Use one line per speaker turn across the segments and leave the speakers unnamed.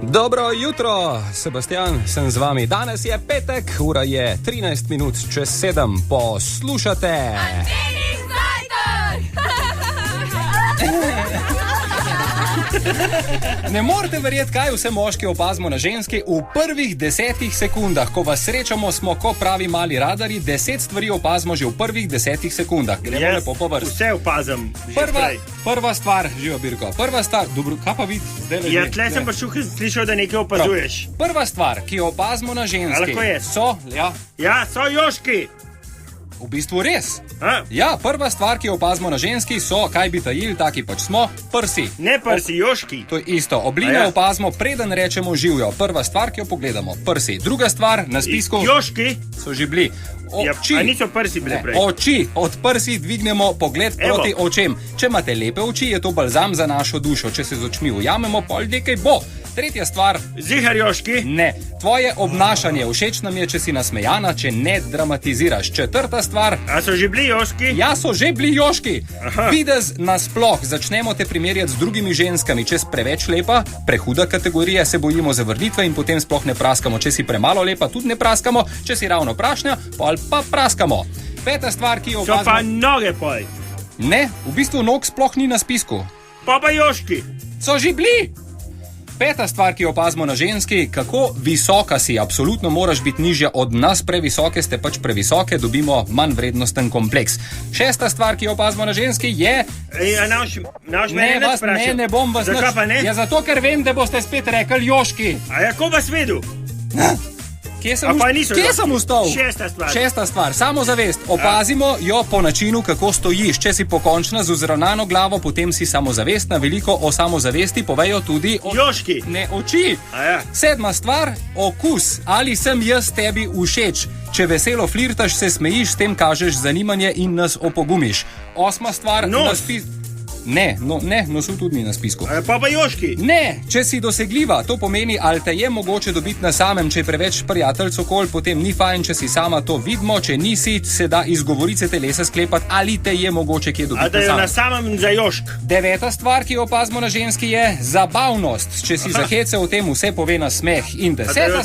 Dobro jutro, Sebastian, sem z vami. Danes je petek, ura je 13 minut čez 7. Poslušate. Ne morete verjeti, kaj vse moški opazimo na ženski v prvih 10 sekundah. Ko vas srečamo, smo ko pravi mali radari, 10 stvari opazimo že v prvih 10 sekundah. Gremo lepo po vrsti.
Vse opazim.
Prva stvar, živo Birko, prva stvar, dobro, kaj pa vidi?
Ja, tle sem pa slišal, da nekaj opazuješ.
Prva stvar, ki jo opazimo na ženski, so
joški.
V bistvu res. Ja, prva stvar, ki jo opazimo na ženski, so, kaj bi tajili, taki pač smo, prsi.
Ne prsi, joški.
To je isto. Obline opazimo, preden rečemo živjo. Prva stvar, ki jo pogledamo, prsi. Druga stvar, na spisku
joški
so že bili. Oči.
A niso prsi bile prej?
Oči. Od prsi dvignemo pogled proti očem. Če imate lepe oči, je to balzam za našo dušo. Če se z očmi ujamemo, pol nekaj bo. Tretja stvar.
Zihar joški?
Ne. Tvoje obnašanje. Všeč nam je, če si nasmejana, če ne dramatiziraš. Četrta stvar.
A so že bili joški?
Ja, so že bili joški. Videz nasploh. Začnemo te primerjati z drugimi ženskami. Če si preveč lepa, prehuda kategorija, se bojimo zavrnitve in potem sploh ne praskamo. Če si premalo lepa, tudi ne praskamo. Če si ravno prašnja, pa praskamo. Peta stvar, ki jo opazimo.
So pa noge poj.
Ne, v bistvu nog sploh ni na spisku.
Pa joški.
So že bili. Peta stvar, ki jo opazimo na ženski, kako visoka si. Absolutno moraš biti nižja od nas, previsoke ste pač previsoke, dobimo manj vrednosten kompleks. Šesta stvar, ki jo opazimo na ženski, je... Ne bom vas...
Zakaj pa ne?
Ja, zato, ker vem, da boste spet rekli joški.
A ja, ko vas vedel?
Kje sem ustal? Šesta stvar, samozavest. Opazimo jo po načinu, kako stojiš. Če si pokončna z vzravnano glavo, potem si samozavestna. Veliko o samozavesti povejo tudi
joški.
Ne, oči. Sedma stvar, okus. Ali sem jaz tebi všeč? Če veselo flirtaš, se smejiš, s tem kažeš zanimanje in nas opogumiš. Osma stvar, nosu tudi ni na spisku.
Pa joški?
Ne, če si dosegljiva, to pomeni, ali te je mogoče dobiti na samem, če je preveč prijateljcev okoli, potem ni fajn, če si sama, to vidimo, če nisi, se da iz govorice telesa sklepati, ali te je mogoče kje dobiti na samem.
A da je na samem za jošk?
Deveta stvar, ki jo opazimo na ženski, je zabavnost. Če si zahece, o tem vse pove na smeh. In deseta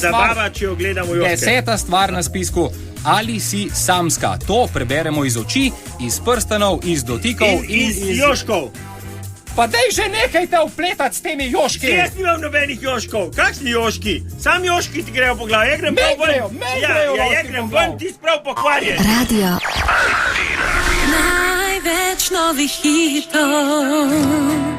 stvar na spisku, ali si samska. To preberemo iz oči, iz prstanov, iz dotikov
in iz joškov.
Pa dej že nekaj te vpletati s temi joški.
Jaz nimam nobenih joškov. Kakšni joški? Sam joški ti grejo po glavi. Ja, grem ven, ti sprav pokvarjen.
Radio. Največ novih hitov.